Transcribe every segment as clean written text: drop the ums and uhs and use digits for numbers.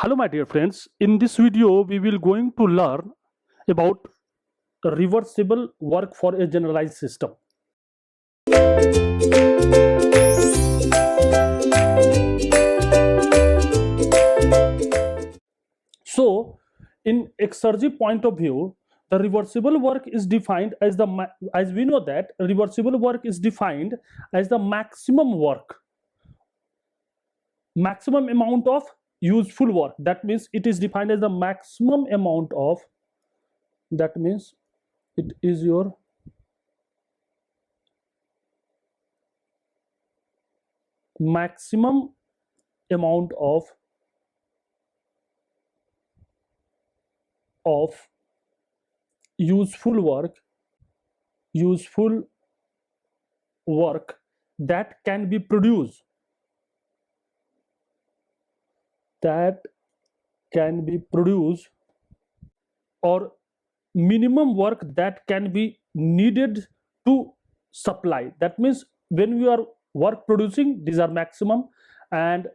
Hello my dear friends, in this video we will going to learn about reversible work for a generalized system. So in exergy point of view, the reversible work is defined as as we know that reversible work is defined as the maximum amount of useful work. That means it is defined as the maximum amount of, that means it is your maximum amount of useful work that can be produced, or minimum work that can be needed to supply. That means when we are work producing, these are maximum, and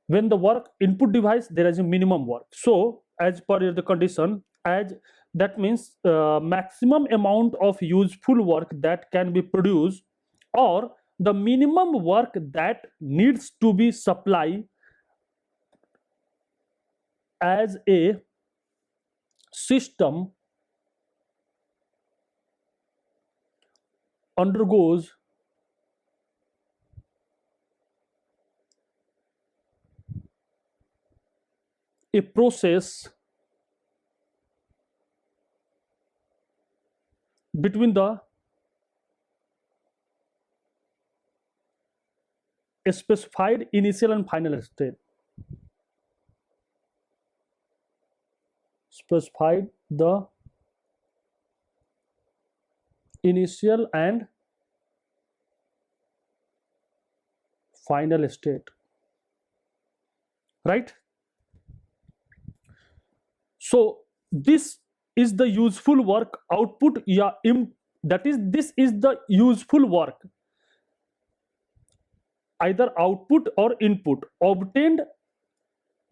when the work input device, there is a minimum work. So as per the condition, as that means maximum amount of useful work that can be produced, or the minimum work that needs to be supplied as a system undergoes a process between the specified initial and final state. Specified the initial and final state, right? So this is the useful work output, that is, this is the useful work, either output or input, obtained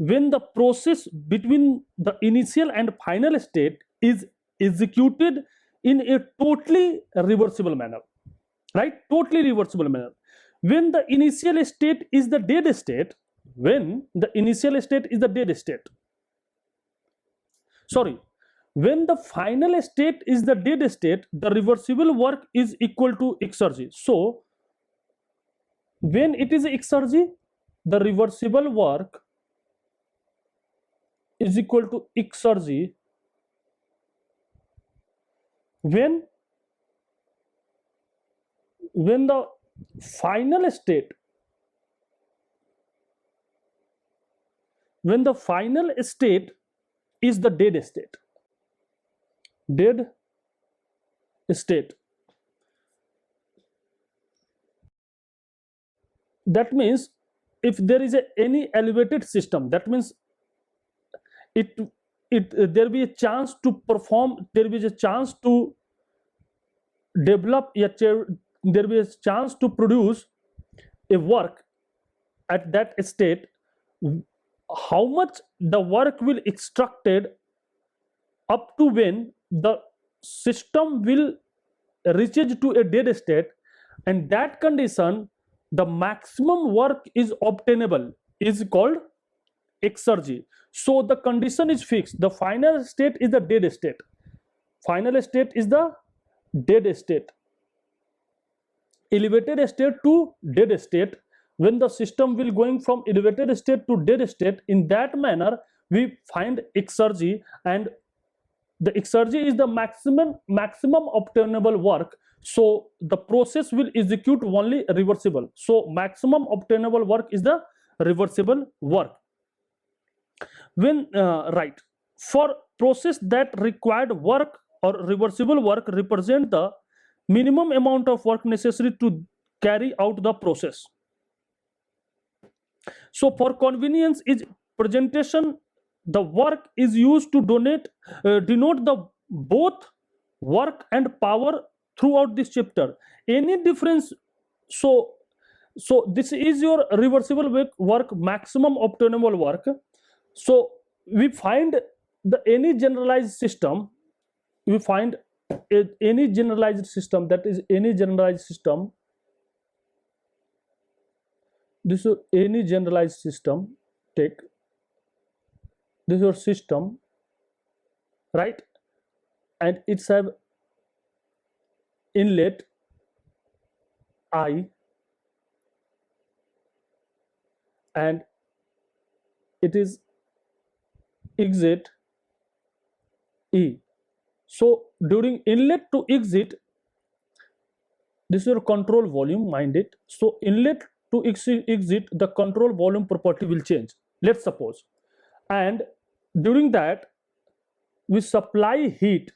when the process between the initial and final state is executed in a totally reversible manner, right? Totally reversible manner. When the initial state is the dead state, when the final state is the dead state, the reversible work is equal to exergy. So when it is exergy, the reversible work is equal to exergy when the final state is the dead state. That means if there is any elevated system, that means there will be a chance to perform, there will be a chance to develop, there will be a chance to produce a work at that state. How much the work will extracted up to when the system will reaches to a dead state, and that condition the maximum work is obtainable is called exergy. So the condition is fixed. The final state is the dead state. Elevated state to dead state. When the system will going from elevated state to dead state, in that manner we find exergy, and the exergy is the maximum obtainable work. So the process will execute only reversible. So maximum obtainable work is the reversible work. When right, for process that required work or reversible work represent the minimum amount of work necessary to carry out the process. So for convenience is presentation, the work is used to denote the both work and power throughout this chapter. Any difference? So this is your reversible work, maximum obtainable work. So we find the any generalized system, we find any generalized system, that is any generalized system, this is any generalized system, take this is your system, right, and it's have inlet I and it is exit E. So during inlet to exit, this is your control volume, mind it. So inlet to exit, the control volume property will change, let's suppose, and during that we supply heat,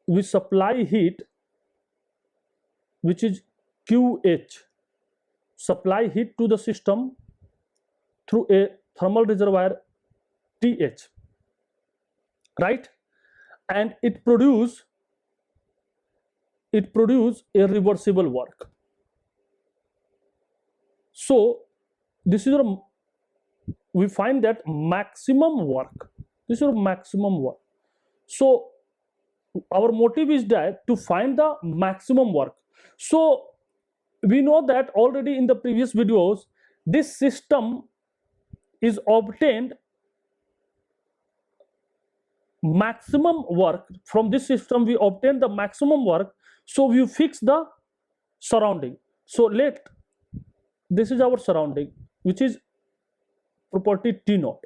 which is QH, supply heat to the system through a thermal reservoir TH, right, and it produce a reversible work. So this is your, we find that maximum work, this is your maximum work. So our motive is that to find the maximum work. So we know that already in the previous videos, this system is obtained maximum work. From this system we obtain the maximum work, so we fix the surrounding. So this is our surrounding, which is property T naught,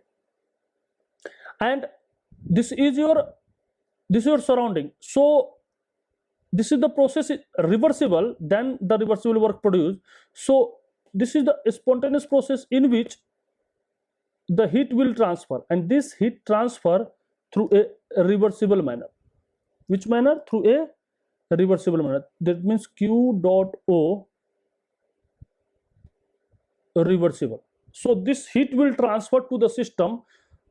and this is your surrounding. So this is the process is reversible, then the reversible work produced. So this is the spontaneous process in which the heat will transfer, and this heat transfer through a reversible manner. Which manner? Through a reversible manner. That means Q dot O reversible. So this heat will transfer to the system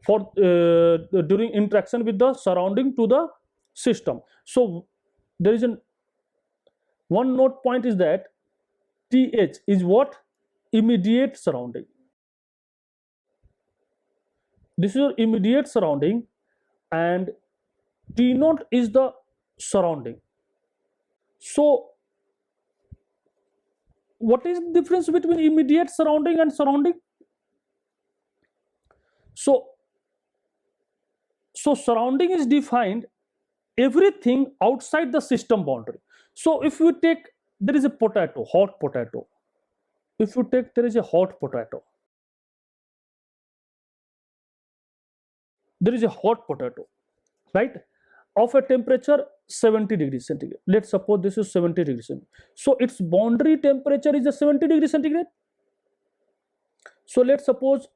for during interaction with the surrounding to the system. So there is one note point is that TH is what? Immediate surrounding. This is your immediate surrounding, and T naught is the surrounding. So what is the difference between immediate surrounding and surrounding? So surrounding is defined everything outside the system boundary. So if you take, there is a potato, hot potato. If you take, there is a hot potato. There is a hot potato, right, of a temperature 70 degrees centigrade. Let's suppose this is 70 degrees centigrade. So its boundary temperature is a 70 degrees centigrade. So let's suppose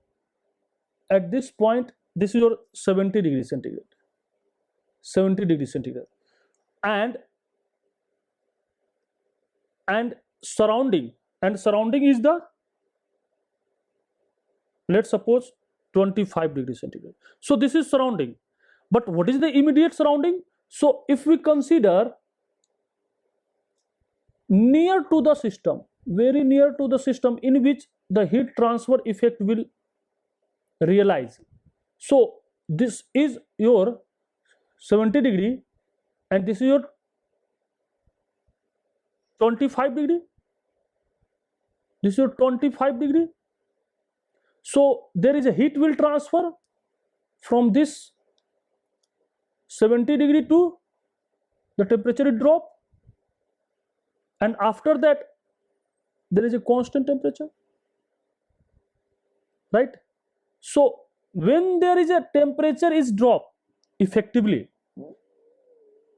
at this point, this is your 70 degrees centigrade, 70 degrees centigrade, and surrounding is the, let's suppose 25 degrees centigrade. So this is surrounding, but what is the immediate surrounding? So if we consider near to the system, very near to the system, in which the heat transfer effect will realize. So this is your 70 degree and this is your 25 degree. This is your 25 degree. So there is a heat will transfer from this 70 degree to the temperature will drop, and after that there is a constant temperature, right? So when there is a temperature is drop effectively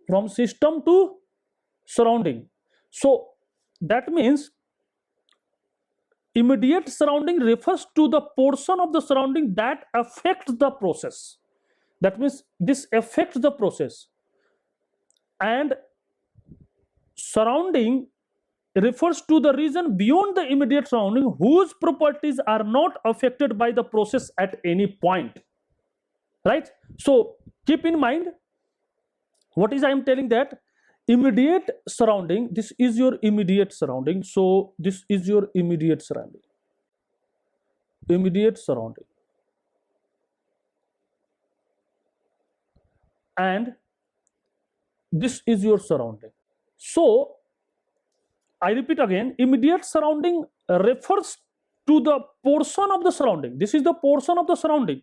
from system to surrounding, so that means immediate surrounding refers to the portion of the surrounding that affects the process. That means this affects the process, and surrounding refers to the region beyond the immediate surrounding whose properties are not affected by the process at any point, right? So keep in mind what is I am telling, that immediate surrounding, this is your immediate surrounding. So this is your immediate surrounding. immediate surrounding, and this is your surrounding. So I repeat again, immediate surrounding refers to the portion of the surrounding. This is the portion of the surrounding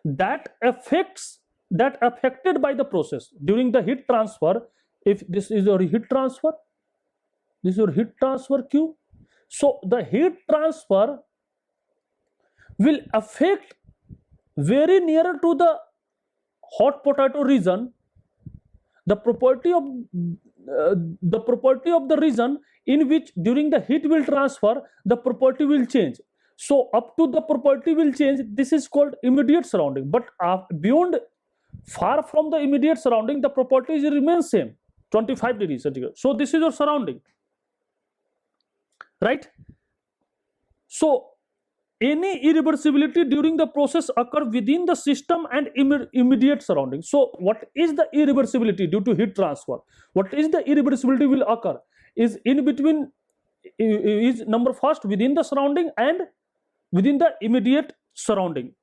that affected by the process during the heat transfer. If this is your heat transfer, this is your heat transfer Q. So the heat transfer will affect very nearer to the hot potato region the property of the region in which during the heat will transfer, the property will change. So up to the property will change, this is called immediate surrounding. But beyond, far from the immediate surrounding, the properties remain same, 25 degrees centigrade. So this is your surrounding, right? So any irreversibility during the process occur within the system and immediate surrounding. So what is the irreversibility due to heat transfer? What is the irreversibility will occur is in between, is number first within the surrounding and within the immediate surrounding,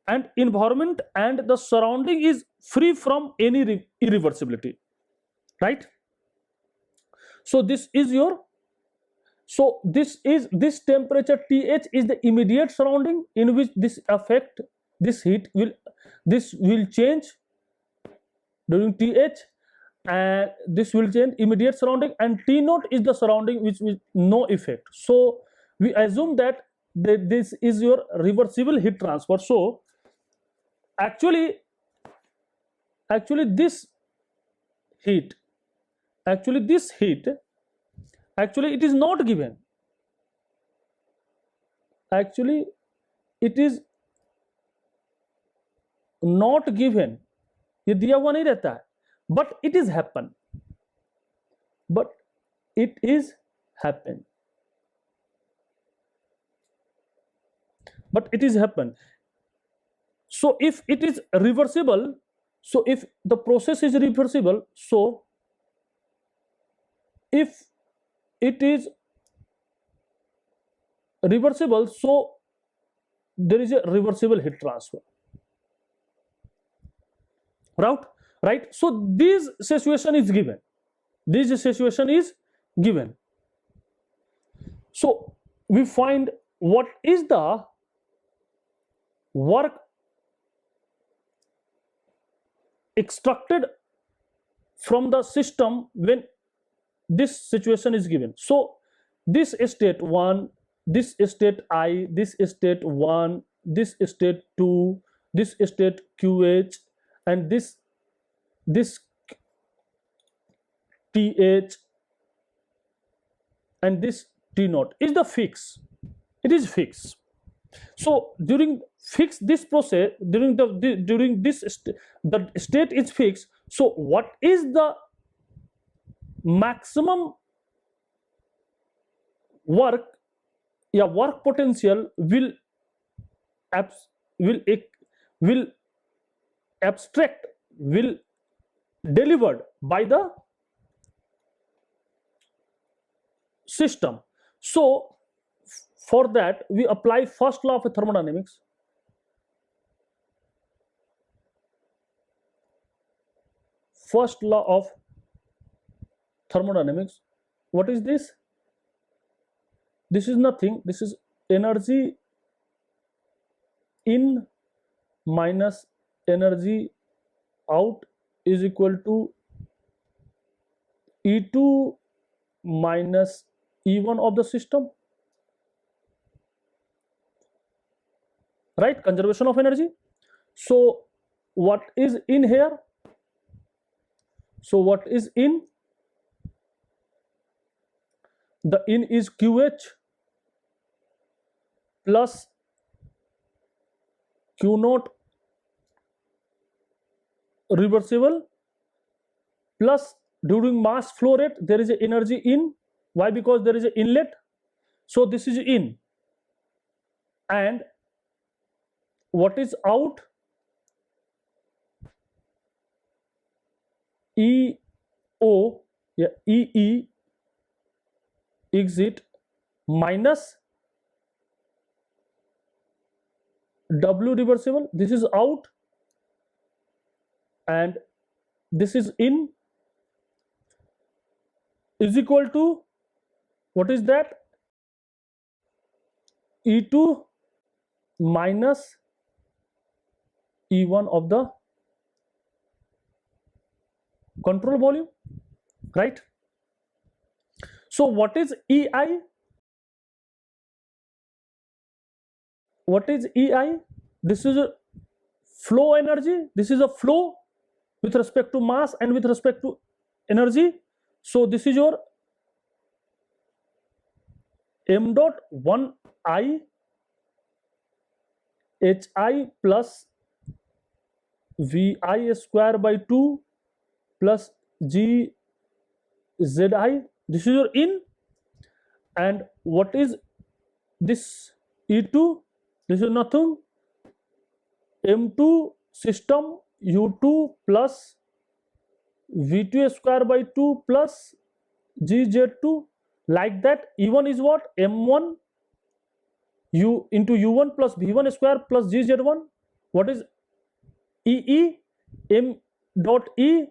and environment and the surrounding is free from any irreversibility, right? So this is your, so this temperature TH is the immediate surrounding in which this affect, this heat will, this will change during TH, and this will change immediate surrounding, and T naught is the surrounding which will no effect. So we assume that this is your reversible heat transfer. So actually this heat, actually it is not given, actually it is not given, ये दिया हुआ नहीं रहता है, but it is happen, but it is happen, but it is happen. So if it is reversible, so if the process is reversible, so if it is reversible, so there is a reversible heat transfer, right? So this situation is given, so we find what is the work extracted from the system when this situation is given. So this state 1, this state I, this state 1, this state 2, this state QH, and this TH, and this T naught is the fix. It is fixed. So during this process, during this the state is fixed. So what is the maximum work potential will delivered by the system. So for that we apply first law of thermodynamics. First law of thermodynamics. What is this? This is nothing. This is energy in minus energy out is equal to E2 minus E1 of the system, right? Conservation of energy. So what is in here? So what is in? The in is QH plus Q naught reversible plus during mass flow rate there is a energy in. Why? Because there is an inlet. So this is in. And what is out? EO, yeah, EE exit minus W reversible, this is out and this is in, is equal to, what is that, E2 minus E1 of the control volume, right? So what is EI? What is EI? This is a flow energy. This is a flow with respect to mass and with respect to energy. So this is your m dot 1 I HI plus VI square by 2 plus G ZI. This is your in. And what is this E2? This is nothing. M2 system U2 plus V2 square by 2 plus GZ2. Like that. E1 is what? M1 U into U1 plus V1 square plus GZ1. What is EE? M dot E.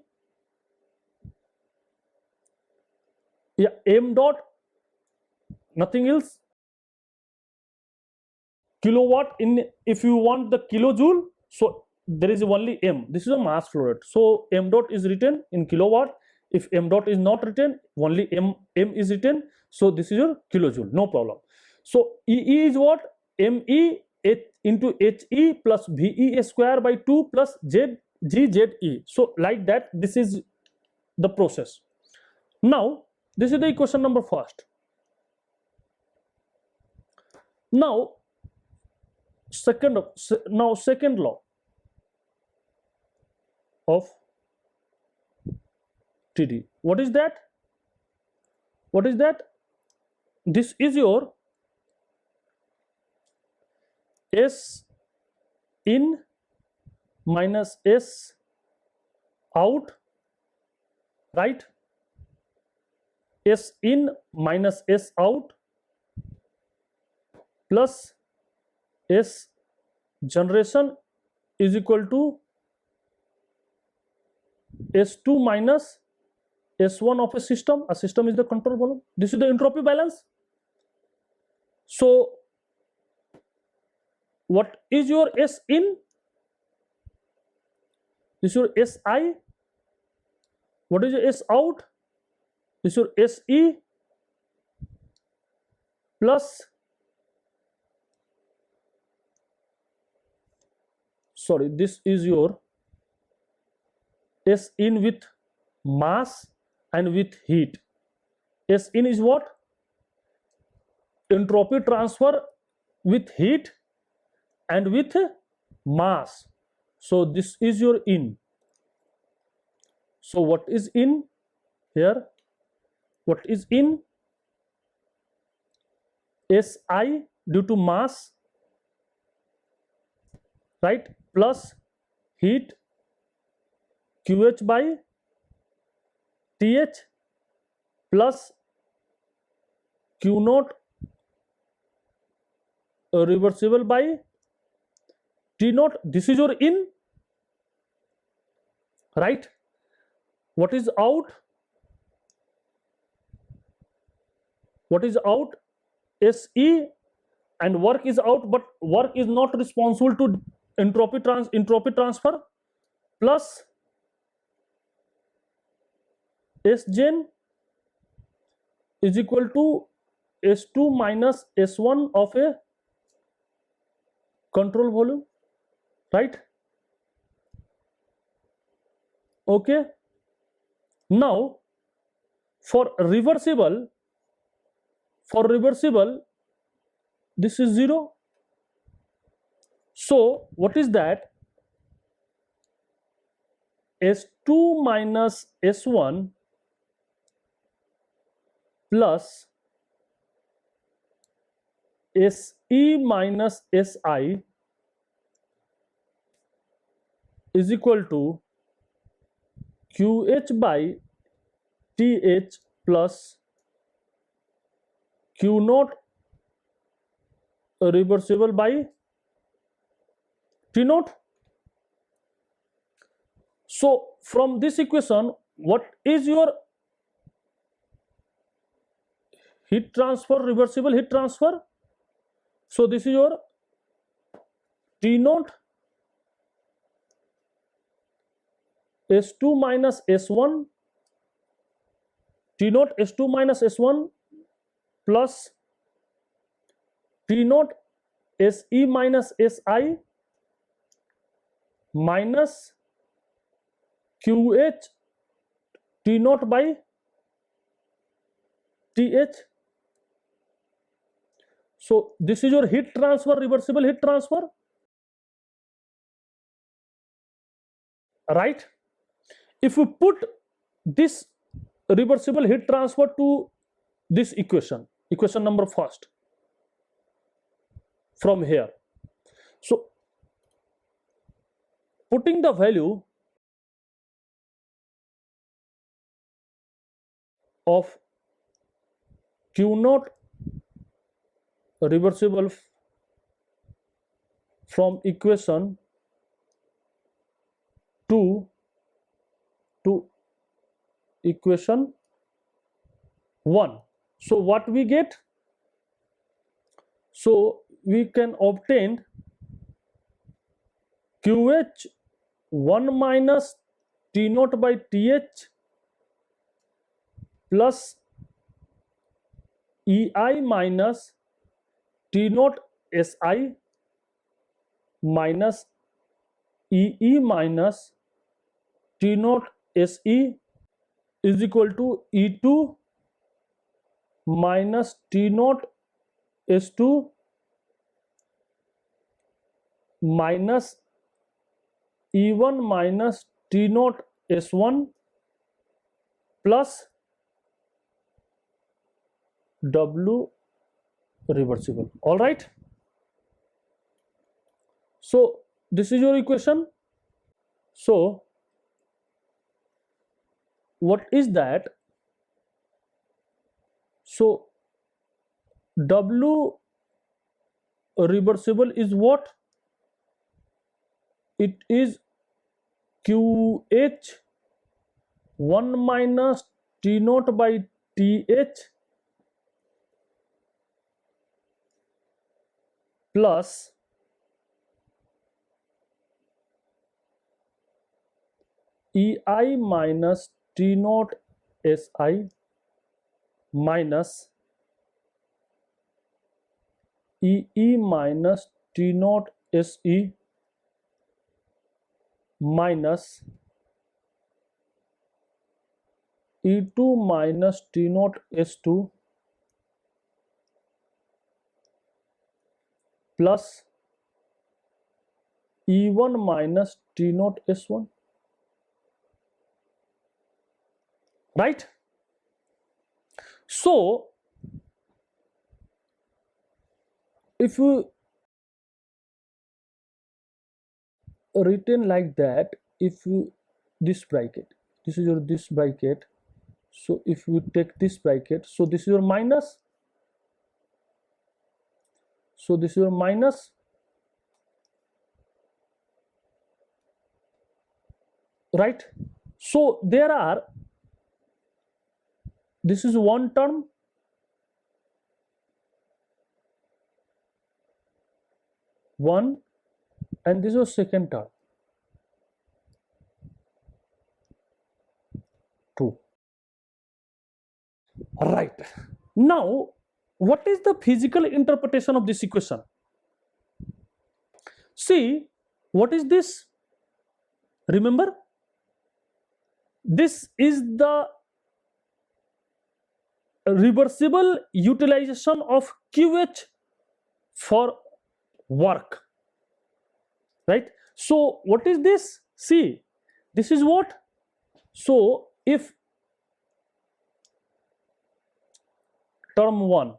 Yeah, M dot, nothing else, kilowatt. In, if you want the kilojoule, so there is only M. This is a mass flow rate. So M dot is written in kilowatt. If M dot is not written, only M is written. So this is your kilojoule, no problem. So EE is what? ME into HE plus VE square by 2 plus GZE. So like that, this is the process. Now this is the equation number first. Now second law of TD. What is that? What is that? This is your S in minus S out, right? S in minus S out plus S generation is equal to S2 minus S1 of a system. A system is the control volume. This is the entropy balance. So what is your S in? This is your SI. What is your S out? This is your SE plus, sorry, this is your S in with mass and with heat. S in is what? Entropy transfer with heat and with mass. So this is your in. So what is in here? What is in? SI due to mass, right, plus heat QH by TH plus Q naught reversible by T naught. This is your in, right? What is out? What is out? SE, and work is out, but work is not responsible to entropy transfer plus Sgen is equal to S2 minus S1 of a control volume, right? Okay. Now for reversible, this is 0. So what is that? S2 minus S1 plus SE minus SI is equal to QH by TH plus Q naught reversible by T naught. So from this equation, what is your heat transfer, reversible heat transfer? So this is your T naught S2 minus S1, T naught S2 minus S1 plus T naught SE minus SI minus QH T naught by TH. So this is your heat transfer, reversible heat transfer, right? If you put this reversible heat transfer to this equation, equation number first, from here, so putting the value of Q naught reversible from equation 2 to equation 1. So what we get? So we can obtain QH 1 minus T naught by TH plus EI minus T naught SI minus EE minus T naught SE is equal to E2 minus T naught S2 minus E1 minus T naught S1 plus W reversible. All right. So this is your equation. So what is that? So W reversible is what? It is QH 1 minus T naught by TH plus EI minus T naught SI minus EE minus T naught SE minus E2 minus T naught S2 plus E1 minus T naught S1, right? So if you written like that, if you this bracket, this is your this bracket, so if you take this bracket, so this is your minus, so this is your minus, right? So there are, this is one term, one, and this is second term, 2. Right. Now what is the physical interpretation of this equation? See, what is this? Remember, this is the reversible utilization of QH for work, right? So what is this? See, this is what? So if term 1,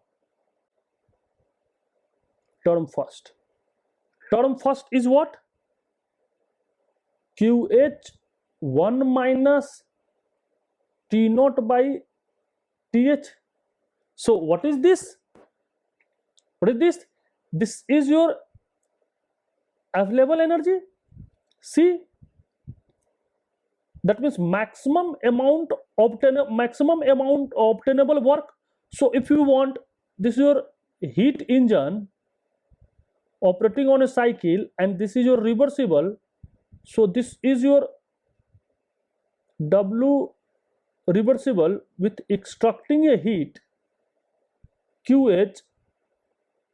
term first is what? QH 1 minus T naught by TH. So what is this? What is this? This is your available energy. C, that means maximum amount obtainable work. So if you want, this is your heat engine operating on a cycle and this is your reversible, so this is your W reversible with extracting a heat QH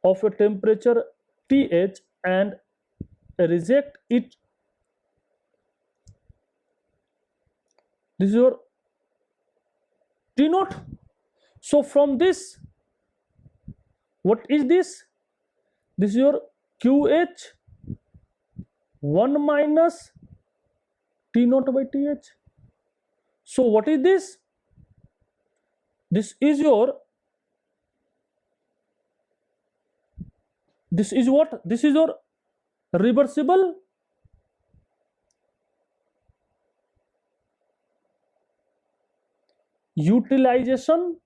of a temperature TH and reject it. This is your T naught. So from this, what is this? This is your QH 1 minus T naught by TH. So what is this? This is your, this is what? This is your reversible utilization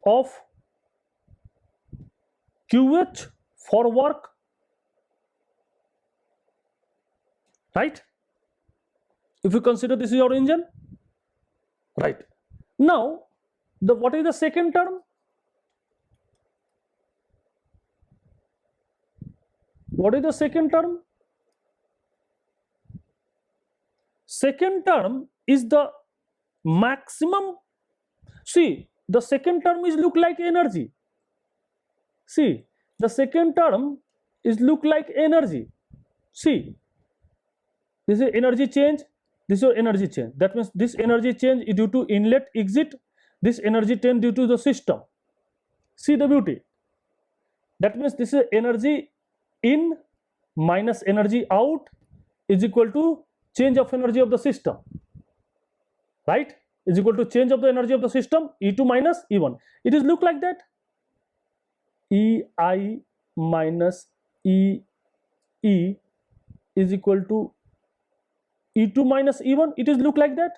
of QH for work, right? If you consider this is your engine, right? Now, what is the second term? What is the second term? Second term is the maximum. See, the second term is look like energy. See, the second term is look like energy. See, this is energy change, this is your energy change. That means this energy change is due to inlet exit, this energy change due to the system. See the beauty. That means this is energy in minus energy out is equal to change of energy of the system, right? Is equal to change of the energy of the system, E2 minus E1. It is look like that. EI minus EE is equal to E2 minus E1. It is look like that.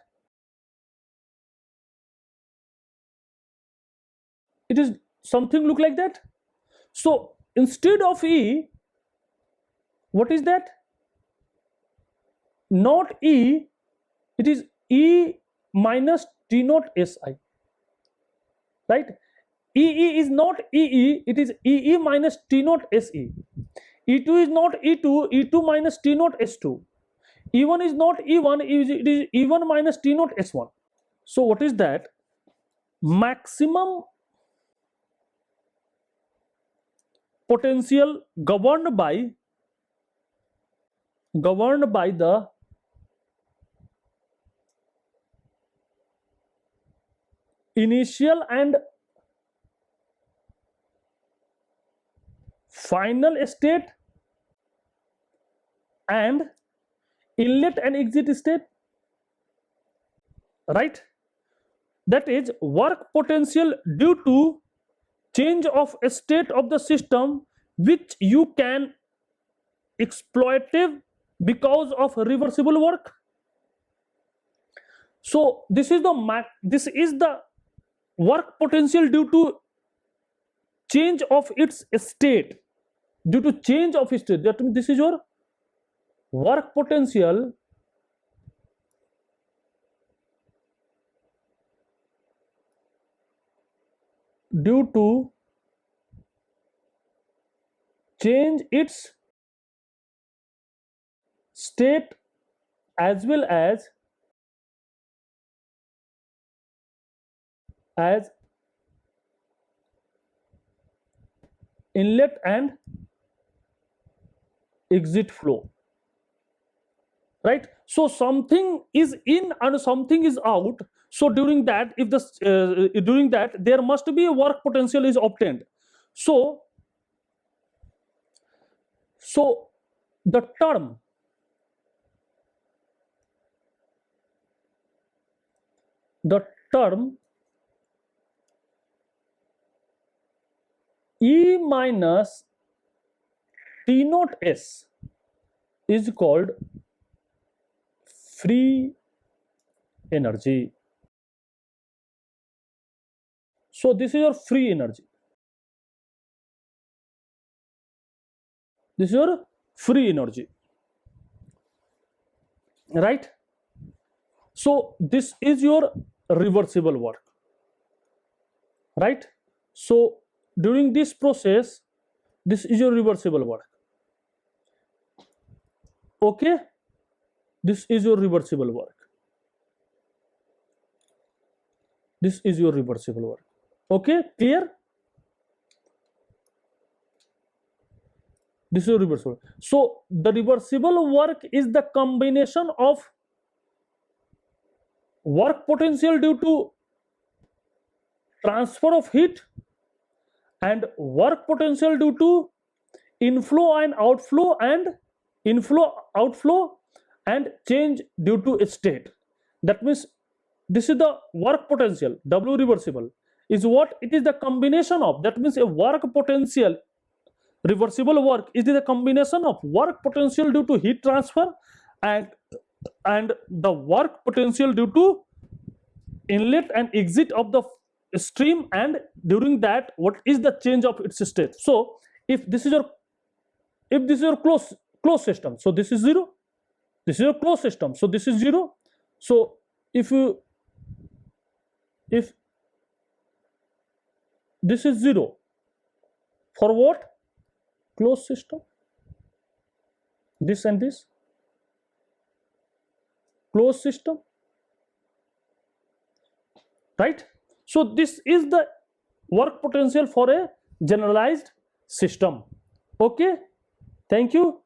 It is something look like that. So instead of E, what is that? Not E, it is E minus T naught SI, right? EE is not EE, it is EE minus T naught SE. E2 is not E2, E2 minus T naught S2. E1 is not E1, it is E1 minus T naught S1. So what is that? Maximum potential governed by the initial and final state and inlet and exit state, right? That is work potential due to change of a state of the system which you can exploitive because of reversible work. So this is the work potential due to change of its state, due to change of state. That means this is your work potential due to change its state as well as inlet and exit flow, right? So something is in and something is out. So during that, if the during that there must be a work potential is obtained. So the term E minus T naught S is called free energy. So this is your free energy. This is your free energy, right? So this is your reversible work, right? So during this process, this is your reversible work. Okay, this is your reversible work. This is your reversible work. Okay, clear? This is your reversible. So the reversible work is the combination of work potential due to transfer of heat and work potential due to inflow and outflow, and inflow outflow and change due to state. That means this is the work potential. W reversible is what? It is the combination of, that means a work potential, reversible work is the combination of work potential due to heat transfer and the work potential due to inlet and exit of the stream, and during that what is the change of its state. So if this is your closed system, so this is 0. This is your closed system, so this is 0. So if this is 0 for what? Closed system. This and this, closed system, right? So this is the work potential for a generalized system. Okay, thank you.